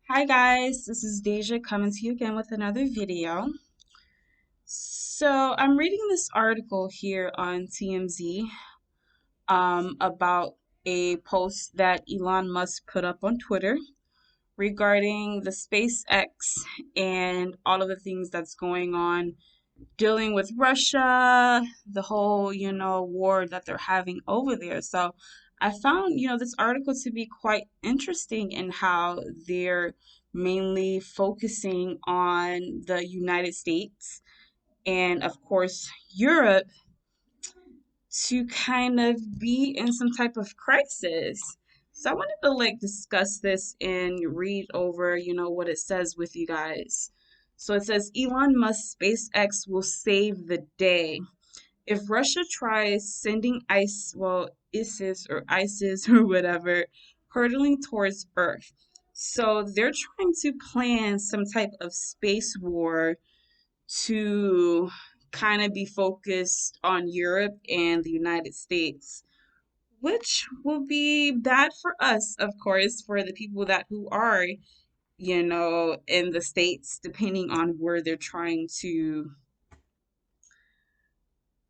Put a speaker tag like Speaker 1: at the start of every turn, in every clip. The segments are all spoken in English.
Speaker 1: Hi guys, this is Deja coming to you again with another video. So I'm reading this article here on TMZ about a post that Elon Musk put up on Twitter regarding the SpaceX and all of the things that's going on dealing with Russia, the whole, war that they're having over there. So I found, this article to be quite interesting in how they're mainly focusing on the United States and, of course, Europe to kind of be in some type of crisis. So I wanted to discuss this and read over, what it says with you guys. So it says Elon Musk SpaceX will save the day. If Russia tries sending ISIS or whatever, hurtling towards Earth. So they're trying to plan some type of space war to kind of be focused on Europe and the United States, which will be bad for us, of course, for the people that who are, in the States, depending on where they're trying to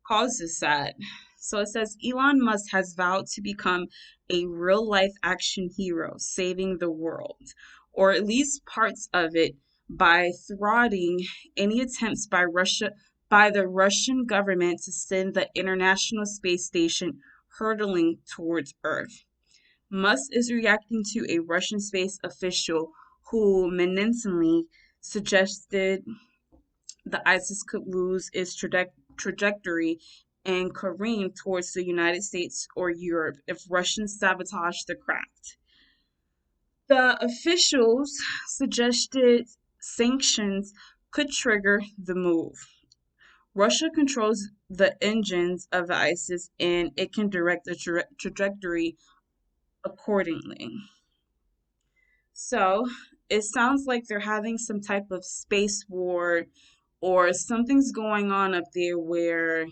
Speaker 1: cause this at. So it says Elon Musk has vowed to become a real life action hero, saving the world, or at least parts of it, by thwarting any attempts by the Russian government to send the International Space Station hurtling towards Earth. Musk is reacting to a Russian space official who menacingly suggested the ISIS could lose its trajectory and careen towards the United States or Europe if Russians sabotage the craft. The officials suggested sanctions could trigger the move. Russia controls the engines of the ISIS and it can direct the trajectory accordingly. So it sounds like they're having some type of space war or something's going on up there where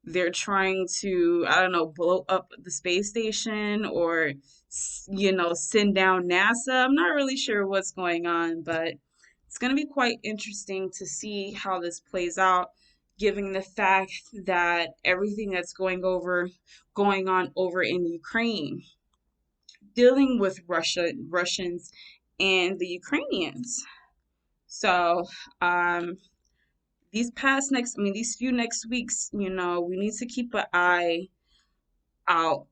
Speaker 1: they're trying to, I don't know, blow up the space station or, send down NASA. I'm not really sure what's going on, but it's going to be quite interesting to see how this plays out, given the fact that everything that's going on over in Ukraine, dealing with Russians and the Ukrainians. So, these few next weeks, we need to keep an eye out,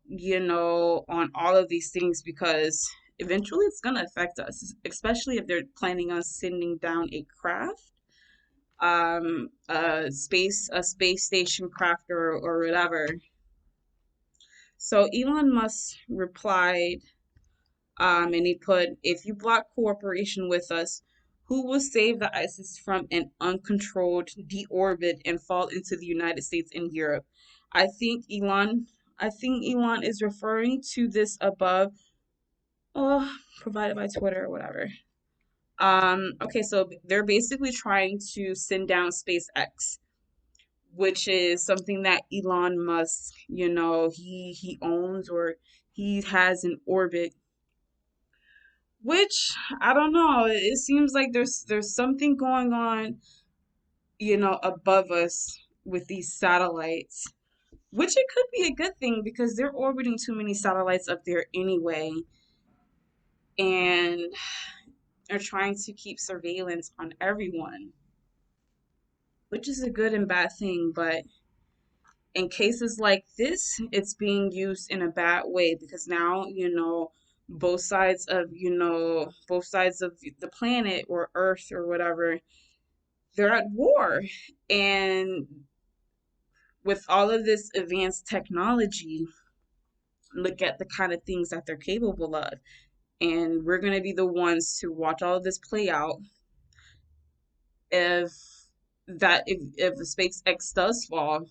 Speaker 1: on all of these things because eventually it's going to affect us, especially if they're planning on sending down a craft, a space station craft or whatever. So Elon Musk replied, and he put, if you block cooperation with us, who will save the ISIS from an uncontrolled deorbit and fall into the United States and Europe? I think Elon I think Elon is referring to this above, provided by Twitter or whatever. Okay, so they're basically trying to send down SpaceX, which is something that Elon Musk, he owns or he has in orbit, which I don't know. It seems like there's something going on, above us with these satellites, which it could be a good thing because they're orbiting too many satellites up there anyway, and are trying to keep surveillance on everyone, which is a good and bad thing. But in cases like this, it's being used in a bad way because now, both sides of the planet or Earth or whatever, they're at war. And with all of this advanced technology, look at the kind of things that they're capable of. And we're going to be the ones to watch all of this play out if if the SpaceX does fall,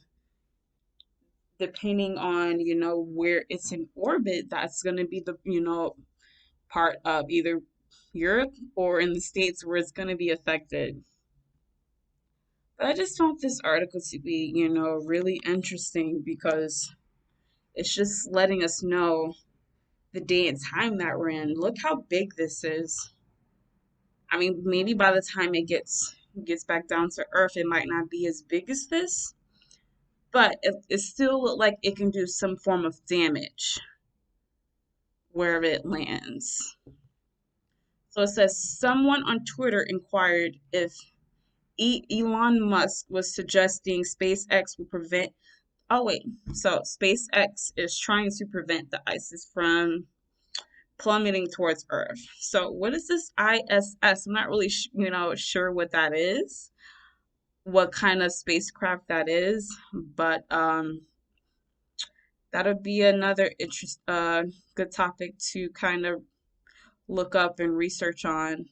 Speaker 1: depending on, where it's in orbit, that's going to be the, part of either Europe or in the States where it's going to be affected. But I just found this article to be, really interesting because it's just letting us know the day and time that we're in. Look how big this is. I mean, maybe by the time it gets back down to Earth, it might not be as big as this, but it still look like it can do some form of damage wherever it lands. So it says someone on Twitter inquired if Elon Musk was suggesting SpaceX will prevent. Oh wait, so SpaceX is trying to prevent the ISIS from plummeting towards Earth. So what is this ISS? I'm not really, sure what that is, what kind of spacecraft that is, but that'll be another good topic to kind of look up and research on.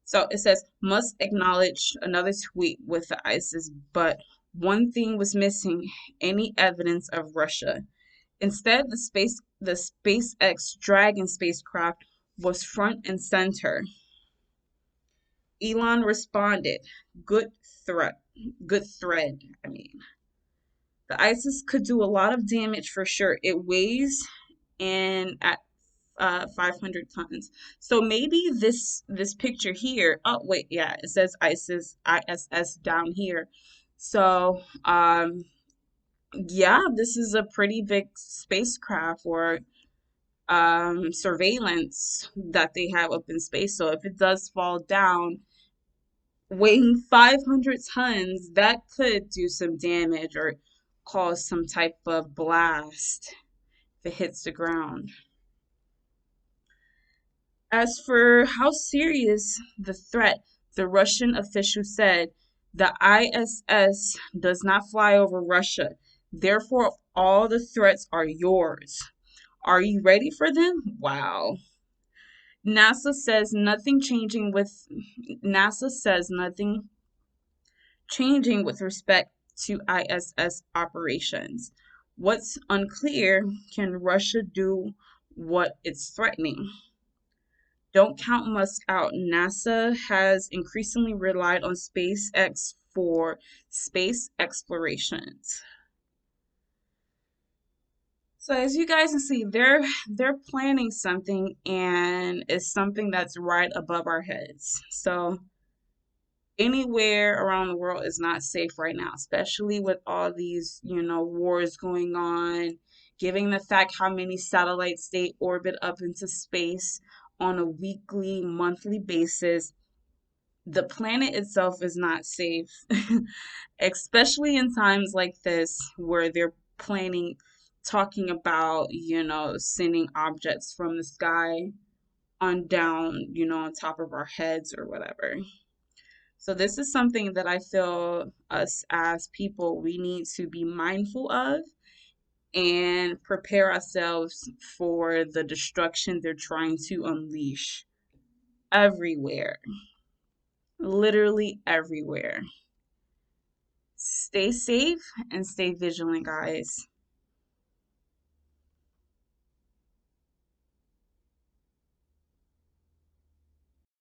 Speaker 1: So it says must acknowledge another tweet with the ISIS, but one thing was missing: any evidence of Russia. Instead, the SpaceX Dragon spacecraft was front and center. Elon responded, "Good threat, good thread." I mean, the ISIS could do a lot of damage for sure. It weighs in at 500 tons. So maybe this picture here. Oh wait, yeah, it says ISS down here. So yeah, this is a pretty big spacecraft or surveillance that they have up in space. So if it does fall down, weighing 500 tons, that could do some damage or cause some type of blast if it hits the ground. As for how serious the threat, the Russian official said the ISS does not fly over Russia. Therefore, all the threats are yours. Are you ready for them? Wow. NASA says nothing changing with NASA says nothing changing with respect to ISS operations. What's unclear, can Russia do what it's threatening? Don't count Musk out. NASA has increasingly relied on SpaceX for space explorations. So as you guys can see, they're planning something and it's something that's right above our heads. So anywhere around the world is not safe right now, especially with all these, wars going on, given the fact how many satellites they orbit up into space on a weekly, monthly basis. The planet itself is not safe, especially in times like this where they're planning, talking about, sending objects from the sky on down, on top of our heads or whatever. So this is something that I feel us as people, we need to be mindful of and prepare ourselves for the destruction they're trying to unleash everywhere, literally everywhere. Stay safe and stay vigilant, guys.